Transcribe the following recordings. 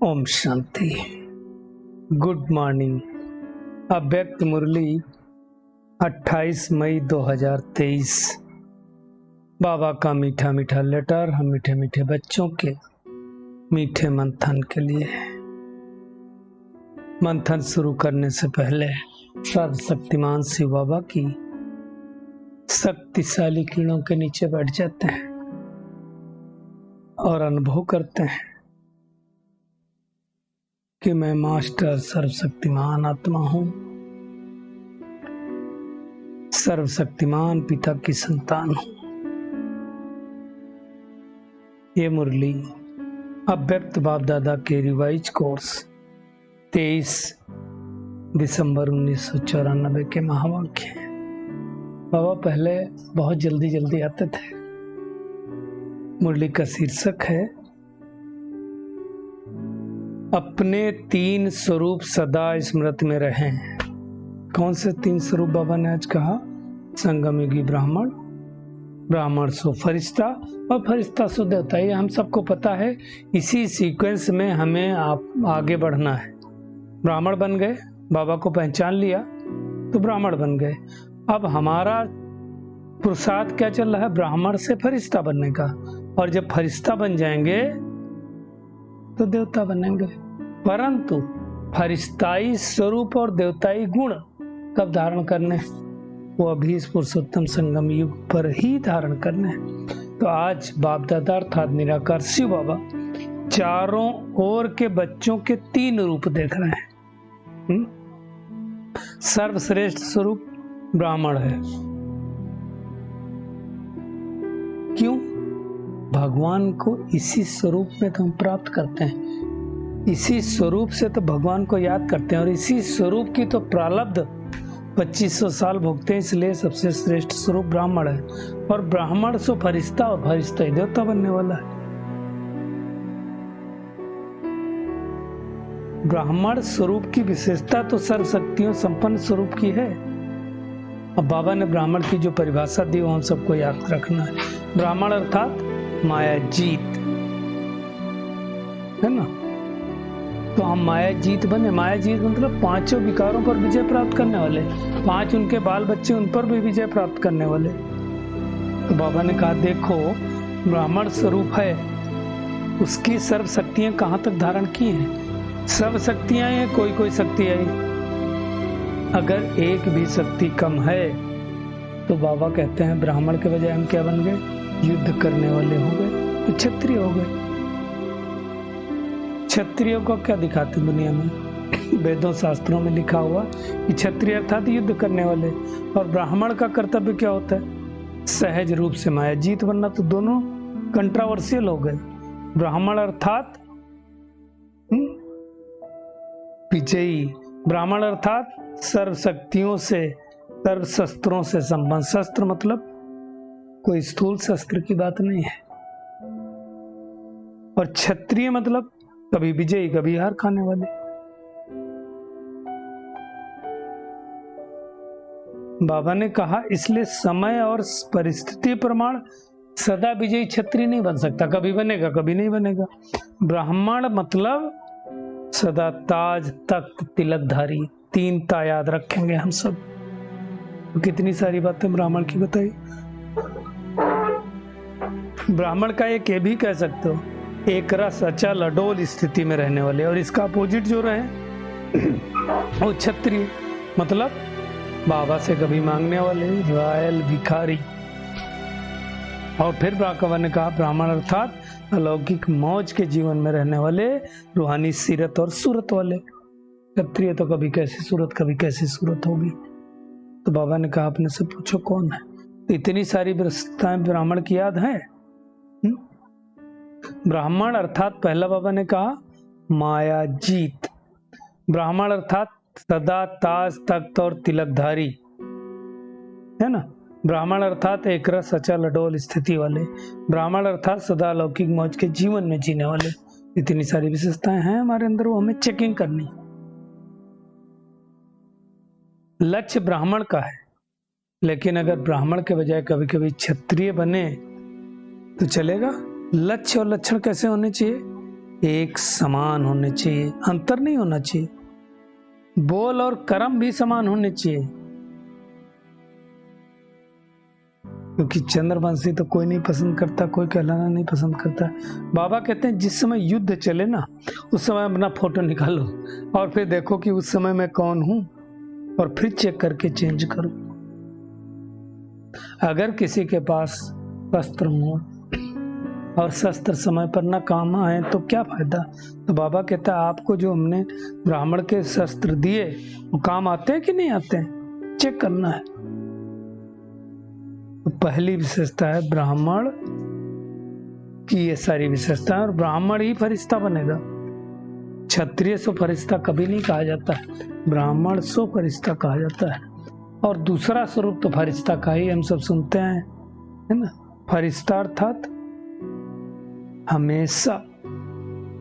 Om Shanti. Good morning. अव्यक्त मुरली 28 मई 2023। बाबा का मीठा मीठा लेटर हम मीठे मीठे बच्चों के मीठे मंथन के लिए। मंथन शुरू करने से पहले सर्वशक्तिमान शिव बाबा की शक्तिशाली किरणों के नीचे बैठ जाते हैं और अनुभव करते हैं कि मैं मास्टर सर्वशक्तिमान आत्मा हूं, सर्वशक्तिमान पिता की संतान हूं। ये मुरली अव्यक्त बाप दादा के रिवाइज कोर्स 23 दिसंबर 1994 के महावाक्य हैं। बाबा पहले बहुत जल्दी आते थे। मुरली का शीर्षक है अपने 3 स्वरूप सदा स्मृति में रहें। कौन से 3 स्वरूप बाबा ने आज कहा? संगमयुगी ब्राह्मण, ब्राह्मण सो फरिश्ता और फरिश्ता सो देवता। ये हम सबको पता है। इसी सीक्वेंस में हमें आगे बढ़ना है। ब्राह्मण बन गए, बाबा को पहचान लिया तो ब्राह्मण बन गए। अब हमारा पुरुषार्थ क्या चल रहा है? ब्राह्मण से फरिश्ता बनने का। और जब फरिश्ता बन जाएंगे तो देवता बनेंगे। परंतु फरिश्ताई स्वरूप और देवताई गुण कब धारण करने? वो अभी इस पुरुषोत्तम संगम युग पर ही धारण करने। तो आज बाप दादा अर्थात निराकार शिव बाबा चारों ओर के बच्चों के 3 रूप देख रहे हैं। सर्वश्रेष्ठ स्वरूप ब्राह्मण है। क्यों? भगवान को इसी स्वरूप में तो हम प्राप्त करते हैं। इसी स्वरूप से तो भगवान को याद करते हैं और इसी स्वरूप की तो प्रारब्ध 2500 साल भोगते हैं। इसलिए सबसे श्रेष्ठ स्वरूप ब्राह्मण है। और ब्राह्मण सो फरिश्ता और फरिश्ता ही देवता बनने वाला है। ब्राह्मण स्वरूप की विशेषता तो सर्वशक्तियों संपन्न स्वरूप की है। अब बाबा ने ब्राह्मण की जो परिभाषा दी वो हम सबको याद रखना है। ब्राह्मण अर्थात माया जीत है ना। तो हम माया जीत बने। माया जीत मतलब 5 विकारों पर विजय प्राप्त करने वाले। 5 उनके बाल बच्चे उन पर भी विजय प्राप्त करने वाले। तो बाबा ने कहा देखो ब्राह्मण स्वरूप है, उसकी सर्व शक्तियां कहाँ तक धारण की हैं? सब शक्तियां हैं, कोई शक्ति आई। अगर एक भी शक्ति कम है तो बाबा कहते हैं ब्राह्मण के बजाय हम क्या बन गए? युद्ध करने वाले हो गए, तो क्षत्रिय हो गए। क्षत्रियों को क्या दिखाते दुनिया में? वेदों शास्त्रों में लिखा हुआ कि क्षत्रिय अर्थात युद्ध करने वाले। और ब्राह्मण का कर्तव्य क्या होता है? सहज रूप से माया जीत बनना। तो दोनों कंट्रोवर्शियल हो गए। ब्राह्मण अर्थात विजयी, ब्राह्मण अर्थात सर्व शक्तियों से, सर्व शस्त्रों से संबंध। शस्त्र मतलब कोई स्थूल शस्त्र की बात नहीं है। और क्षत्रिय मतलब कभी विजयी कभी हार खाने वाले। बाबा ने कहा इसलिए समय और परिस्थिति प्रमाण सदा विजयी क्षत्रिय नहीं बन सकता। कभी बनेगा कभी नहीं बनेगा। ब्राह्मण मतलब सदा ताज तख्त तिलकधारी। 3 ता याद रखेंगे हम सब। कितनी सारी बातें ब्राह्मण की बताई। ब्राह्मण का एक ये भी कह सकते हो, एक रस अचल अडोल स्थिति में रहने वाले। और इसका अपोजिट जो रहे वो क्षत्रिय मतलब बाबा से कभी मांगने वाले, रॉयल भिखारी। और फिर बाबा ने कहा ब्राह्मण अर्थात अलौकिक मौज के जीवन में रहने वाले, रूहानी सीरत और सूरत वाले। क्षत्रिय तो कभी कैसी सूरत कभी कैसी सूरत होगी। तो बाबा ने कहा अपने से पूछो कौन है? तो इतनी सारी विशेषताएं ब्राह्मण की याद है। ब्राह्मण अर्थात पहला बाबा ने कहा माया जीत। ब्राह्मण अर्थात सदा ताज तख्त और तिलकधारी है ना। ब्राह्मण अर्थात एक रस अचल अडोल स्थिति वाले। ब्राह्मण अर्थात सदा अलौकिक मौज के जीवन में जीने वाले। इतनी सारी विशेषताएं हैं हमारे अंदर, वो हमें चेकिंग करनी। लक्ष्य ब्राह्मण का है, लेकिन अगर ब्राह्मण के बजाय कभी कभी क्षत्रिय बने तो चलेगा। लक्ष्य और लक्षण कैसे होने चाहिए? एक समान होने चाहिए, अंतर नहीं होना चाहिए। बोल और कर्म भी समान होने चाहिए, क्योंकि चंद्रवंशी तो कोई नहीं पसंद करता, कोई कहलाना नहीं पसंद करता। बाबा कहते हैं जिस समय युद्ध चले ना, उस समय अपना फोटो निकालो और फिर देखो कि उस समय मैं कौन हूं, और फिर चेक करके चेंज करो। अगर किसी के पास शस्त्र हो और शस्त्र समय पर ना काम आए तो क्या फायदा। तो बाबा कहता है आपको जो हमने ब्राह्मण के शस्त्र दिए वो काम आते हैं कि नहीं आते हैं, चेक करना है। तो पहली विशेषता है ब्राह्मण की ये सारी विशेषता है, और ब्राह्मण ही फरिश्ता बनेगा। क्षत्रिय सो फरिश्ता कभी नहीं कहा जाता है, ब्राह्मण सो फरिश्ता कहा जाता है। और दूसरा स्वरूप तो फरिश्ता का ही हम सब सुनते हैं, है ना। फरिश्ता अर्थात हमेशा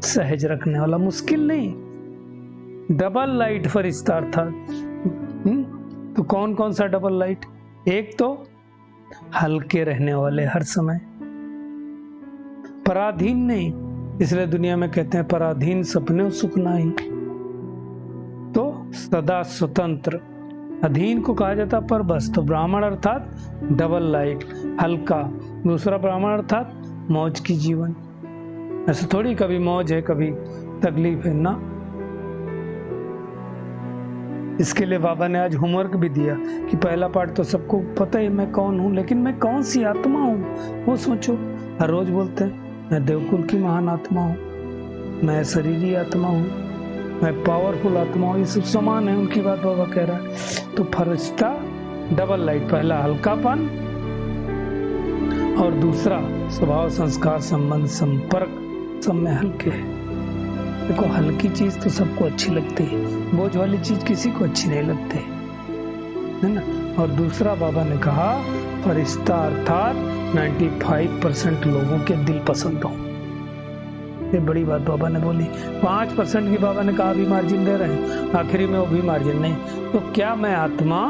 सहज रखने वाला, मुश्किल नहीं। डबल लाइट फरिश्ता अर्थात तो कौन कौन सा डबल लाइट, एक तो हल्के रहने वाले, हर समय पराधीन नहीं, इसलिए दुनिया में कहते हैं पराधीन सपने सुख नाही। तो सदा स्वतंत्र, अधीन को कहा जाता पर बस। तो ब्राह्मण अर्थात डबल लाइट, हल्का। दूसरा ब्राह्मण अर्थात मौज की जीवन, ऐसे थोड़ी कभी मौज है कभी तकलीफ है ना। इसके लिए बाबा ने आज होमवर्क भी दिया कि पहला पार्ट तो सबको पता है मैं कौन हूँ, लेकिन मैं कौन सी आत्मा हूँ वो सोचो। हर रोज बोलते हैं मैं देवकुल की महान आत्मा हूँ, मैं शरीरी आत्मा हूँ, मैं पावरफुल आत्मा हूँ, ये सब समान है उनकी बात बाबा कह रहा है। तो फरिश्ता डबल लाइट, पहला हल्कापन और दूसरा स्वभाव संस्कार संबंध संपर्क सब में हल्के है। देखो हल्की चीज तो सबको अच्छी लगती है, बोझ वाली चीज किसी को अच्छी नहीं लगती है ना। और दूसरा बाबा ने कहा फरिश्ता अर्थात 95% लोगों के दिल पसंद हो। ये बड़ी बात बाबा ने बोली। 5% की बाबा ने कहा भी मार्जिन दे रहे हैं, आखिरी में वो भी मार्जिन नहीं। तो क्या मैं आत्मा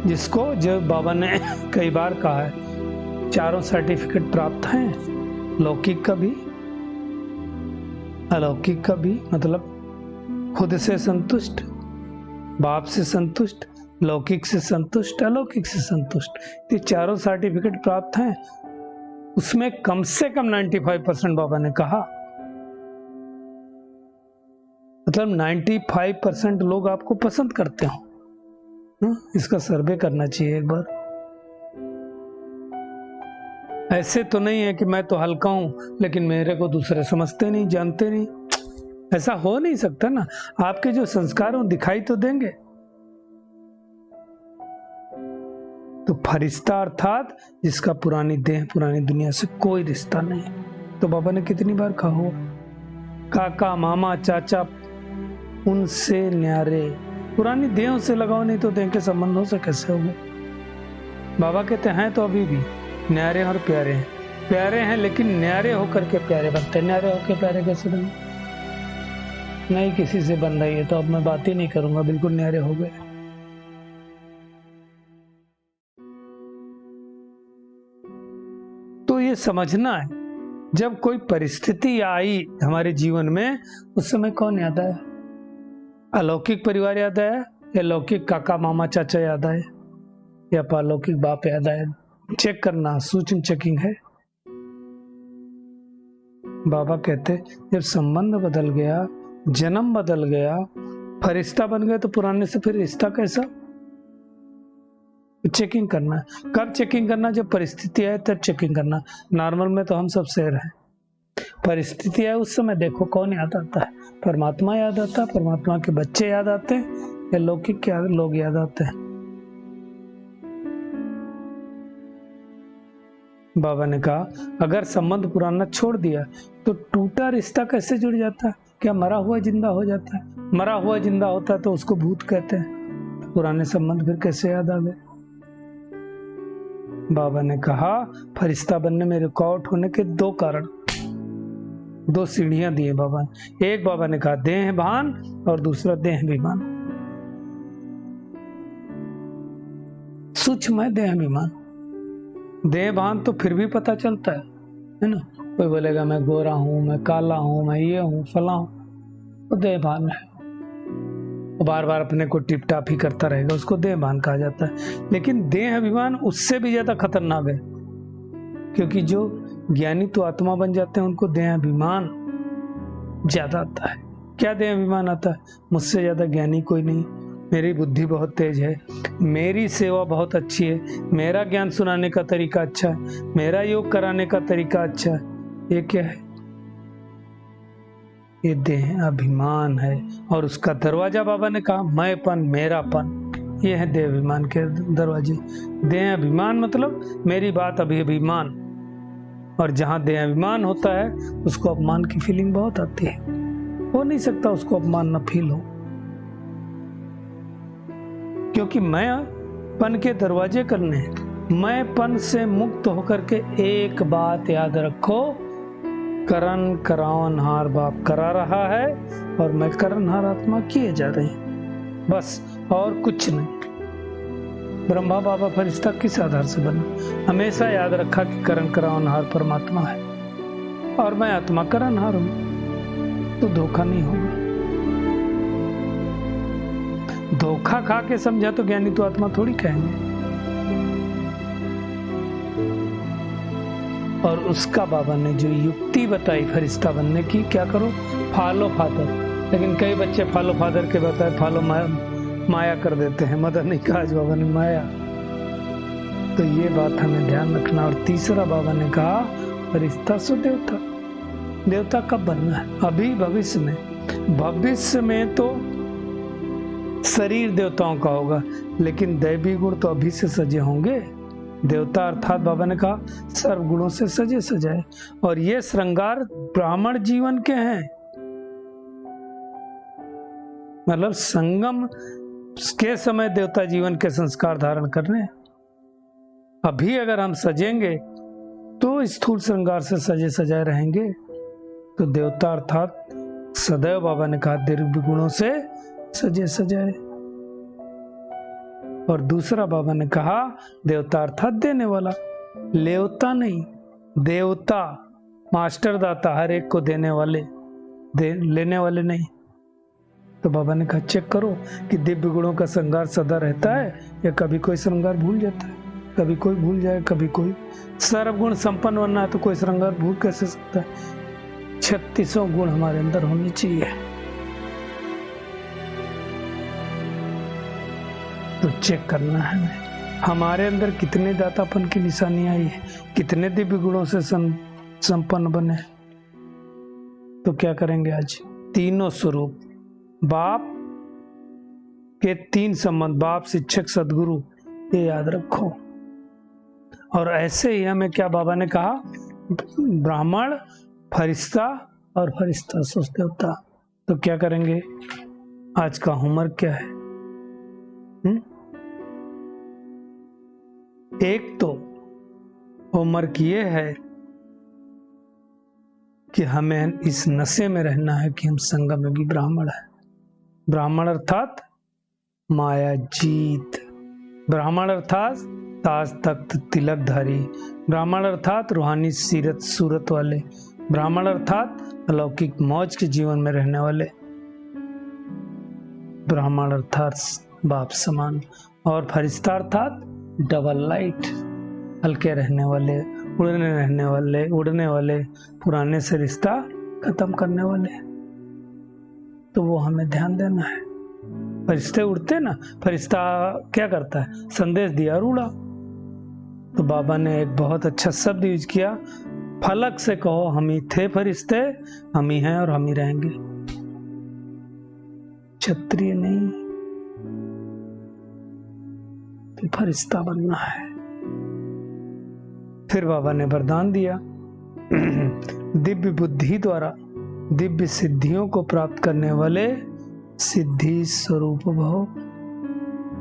जिसको जो बाबा ने कई बार कहा है चारों सर्टिफिकेट प्राप्त हैं, लौकिक का भी अलौकिक का भी, मतलब खुद से संतुष्ट, बाप से संतुष्ट, लौकिक से संतुष्ट, अलौकिक से संतुष्ट, ये चारों सर्टिफिकेट प्राप्त हैं। उसमें कम से कम 95% बाबा ने कहा, मतलब 95% लोग आपको पसंद करते हो। इसका सर्वे करना चाहिए एक बार। ऐसे तो नहीं है कि मैं तो हल्का हूं लेकिन मेरे को दूसरे समझते नहीं, जानते नहीं, ऐसा हो नहीं सकता ना। आपके जो संस्कार हो दिखाई तो देंगे। तो फरिश्ता अर्थात जिसका पुरानी देह पुरानी दुनिया से कोई रिश्ता नहीं। तो बाबा ने कितनी बार कहा हो, काका मामा चाचा उनसे न्यारे, पुरानी देहों से लगाओ नहीं तो देह के संबंधों से कैसे होंगे। बाबा कहते हैं तो अभी भी न्यारे और प्यारे हैं, प्यारे हैं लेकिन न्यारे होकर के प्यारे बनते हैं। न्यारे होकर प्यारे कैसे बने, नहीं किसी से बन रही है तो अब मैं बात ही नहीं करूंगा, बिल्कुल न्यारे हो गए। तो ये समझना है जब कोई परिस्थिति आई हमारे जीवन में उस समय कौन याद आया, अलौकिक परिवार याद आया या लौकिक काका मामा चाचा याद आए या पालौकिक बाप याद आया। चेक करना, सूक्ष्म चेकिंग है। बाबा कहते जब संबंध बदल गया, जन्म बदल गया, फरिश्ता बन गया तो पुराने से फिर रिश्ता कैसा। चेकिंग करना है। कब चेकिंग करना, जब परिस्थिति आए तब चेकिंग करना। नॉर्मल में तो हम सब शेर हैं, परिस्थिति आए उस समय देखो कौन याद आता है, परमात्मा याद आता है, परमात्मा के बच्चे याद आते हैं या लौकिक के लोग याद आते हैं। बाबा ने कहा अगर संबंध पुराना छोड़ दिया तो टूटा रिश्ता कैसे जुड़ जाता है, क्या मरा हुआ जिंदा हो जाता है। मरा हुआ जिंदा होता है तो उसको भूत कहते हैं, तो पुराने संबंध फिर कैसे याद आ गए। बाबा ने कहा फरिश्ता बनने में रुकावट होने के दो कारण, दो सीढ़ियां दिए बाबा ने। एक बाबा ने कहा देह भान और दूसरा देह अभिमान। सूक्ष्म है देह अभिमान। देह भान तो फिर भी पता चलता है ना, कोई बोलेगा मैं गोरा हूं, मैं काला हूं, मैं ये हूं, फला हूं, वो देह भान है। वो बार बार अपने को टिप टाप ही करता रहेगा, उसको देह भान कहा जाता है। लेकिन देह अभिमान उससे भी ज्यादा खतरनाक है, क्योंकि जो ज्ञानी तो आत्मा बन जाते हैं उनको देह अभिमान ज्यादा आता है। क्या देह अभिमान आता है? मुझसे ज्यादा ज्ञानी कोई नहीं, मेरी बुद्धि बहुत तेज है, मेरी सेवा बहुत अच्छी है, मेरा ज्ञान सुनाने का तरीका अच्छा है, मेरा योग कराने का तरीका अच्छा है। ये क्या है? ये देह अभिमान है। और उसका दरवाजा बाबा ने कहा मैंपन, मेरापन, ये है देह अभिमान के दरवाजे। देह अभिमान मतलब मेरी बात अभी अभिमान, और जहां देह अभिमान होता है उसको अपमान की फीलिंग बहुत आती है। हो नहीं सकता उसको अपमान न फील हो, क्योंकि मैंपन के दरवाजे करने हैं। मैंपन से मुक्त होकर के एक बात याद रखो, करण करावनहार बाप करा रहा है और मैं करणहार आत्मा किए जा रही हूं, बस और कुछ नहीं। ब्रह्मा बाबा फरिश्ता किस आधार से बना? हमेशा याद रखा कि करण करावनहार परमात्मा है और मैं आत्मा करणहार हूं, तो धोखा नहीं होगा। धोखा खा के समझा तो ज्ञानी तो आत्मा थोड़ी कहेंगे। और उसका बाबा ने जो युक्ति बताई फरिश्ता बनने की, क्या करो? Follow father. लेकिन कई बच्चे फॉलो फादर के बताए फॉलो माया कर देते हैं। मदर नहीं कहा आज बाबा ने माया, तो ये बात हमें ध्यान रखना। और तीसरा बाबा ने कहा फरिश्ता सो देवता। देवता कब बनना है? अभी भविष्य में। भविष्य में तो शरीर देवताओं का होगा, लेकिन दैवी गुण तो अभी से सजे होंगे। देवता अर्थात बाबा ने कहा सर्व गुणों से सजे सजाए, और ये श्रृंगार ब्राह्मण जीवन के हैं। मतलब संगम के समय देवता जीवन के संस्कार धारण करने। अभी अगर हम सजेंगे तो स्थूल श्रृंगार से सजे सजाए रहेंगे। तो देवता अर्थात सदैव बाबा ने कहा दिव्य गुणों से सजे सजाए। और दूसरा बाबा ने कहा देवता अर्थात देने वाला, लेवता नहीं, देवता, मास्टर दाता, हर एक को देने वाले, लेने वाले नहीं। तो बाबा ने कहा चेक करो कि दिव्य गुणों का श्रृंगार सदा रहता है या कभी कोई श्रृंगार भूल जाता है। कभी कोई भूल जाए, कभी कोई। सर्वगुण संपन्न बनना है तो कोई श्रृंगार भूल कैसे सकता है? 36 गुण हमारे अंदर होने चाहिए। तो चेक करना है हमारे अंदर कितने दातापन की निशानी आई है, कितने दिव्य गुणों से संपन्न बने। तो क्या करेंगे आज? तीनों स्वरूप, बाप के 3 संबंध, बाप, शिक्षक, सदगुरु, ये याद रखो। और ऐसे ही हमें क्या बाबा ने कहा? ब्राह्मण, फरिश्ता और फरिश्ता सो देवता। तो क्या करेंगे? आज का होमवर्क क्या है? एक तो होमवर्क ये है कि हमें इस नशे में रहना है कि हम संगमयुगी ब्राह्मण है। ब्राह्मण अर्थात माया जीत, ब्राह्मण अर्थात ताज तख्त तिलकधारी, ब्राह्मण अर्थात रूहानी सीरत सूरत वाले, ब्राह्मण अर्थात अलौकिक मौज के जीवन में रहने वाले, ब्राह्मण अर्थात बाप समान, और फरिश्ता अर्थात डबल लाइट, हल्के रहने वाले, उड़ने वाले, पुराने से रिश्ता खत्म करने वाले। तो वो हमें ध्यान देना है। फरिश्ते उड़ते ना, फरिश्ता क्या करता है? संदेश दिया और उड़ा। तो बाबा ने एक बहुत अच्छा शब्द यूज किया, फलक से कहो हम ही थे फरिश्ते, हम ही हैं और हम ही रहेंगे। क्षत्रिय नहीं, तो फरिश्ता बनना है। फिर बाबा ने वरदान दिया दिव्य बुद्धि द्वारा दिव्य सिद्धियों को प्राप्त करने वाले सिद्धि स्वरूप भव।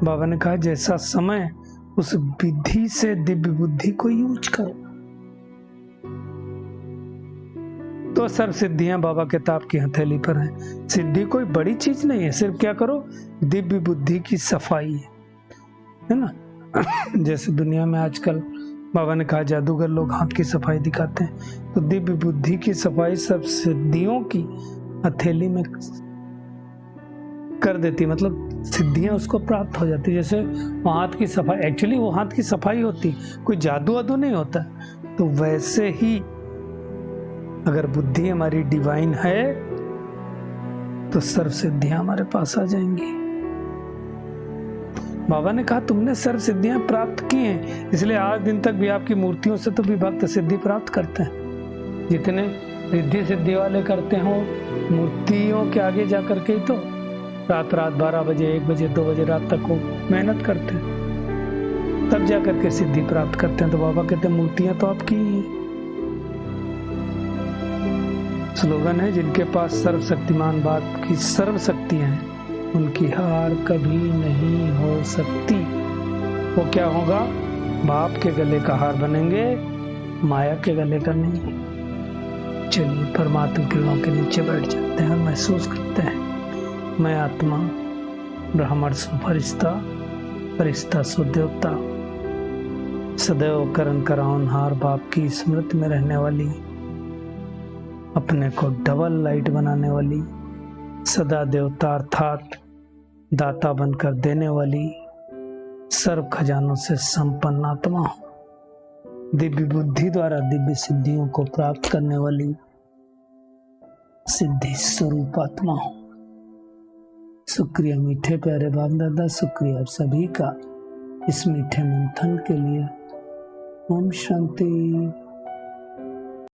बाबा ने कहा जैसा समय उस विधि से दिव्य बुद्धि को यूज करो। तो सर्व सिद्धियां बाबा के ताप की हथेली पर हैं। सिद्धि कोई बड़ी चीज नहीं है, सिर्फ क्या करो? दिव्य बुद्धि की सफाई है ना। जैसे दुनिया में आजकल बाबा ने कहा जादूगर लोग हाथ की सफाई दिखाते हैं, तो दिव्य बुद्धि की सफाई सब सिद्धियों की हथेली में कर देती, मतलब सिद्धियां उसको प्राप्त हो जाती। जैसे वो हाथ की सफाई, एक्चुअली वो हाथ की सफाई होती, कोई जादू वादू नहीं होता। तो वैसे ही अगर बुद्धि हमारी डिवाइन है तो सर्व सिद्धियां हमारे पास आ जाएंगी। बाबा ने कहा तुमने सर्व सिद्धियां प्राप्त की हैं, इसलिए आज दिन तक भी आपकी मूर्तियों से तो भी भक्त सिद्धि प्राप्त करते हैं। जितने रिद्धि सिद्धि वाले करते हो मूर्तियों के आगे जाकर के ही तो रात 12 बजे 1 बजे 2 बजे रात तक वो मेहनत करते हैं, तब जाकर के सिद्धि प्राप्त करते हैं। तो बाबा कहते हैं मूर्तियां तो आपकी ही हैं। स्लोगन है, जिनके पास सर्वशक्तिमान बाप की सर्व शक्तियां हैं उनकी हार कभी नहीं हो सकती। वो क्या होगा? बाप के गले का हार बनेंगे, माया के गले का नहीं। चलिए परमात्मा किरणों के नीचे बैठ जाते हैं, महसूस करते हैं मैं आत्मा, ब्राह्मण सो फरिश्ता, फरिश्ता सो देवता, सदैव करण कराउनहार बाप की स्मृति में रहने वाली, अपने को डबल लाइट बनाने वाली, सदा देवता अर्थात दाता बनकर देने वाली, सर्व खजानों से संपन्न आत्मा हूं, दिव्य बुद्धि द्वारा दिव्य सिद्धियों को प्राप्त करने वाली सिद्धि स्वरूप आत्मा हूं। शुक्रिया मीठे प्यारे बाप दादा, शुक्रिया आप सभी का इस मीठे मंथन के लिए। ओम शांति।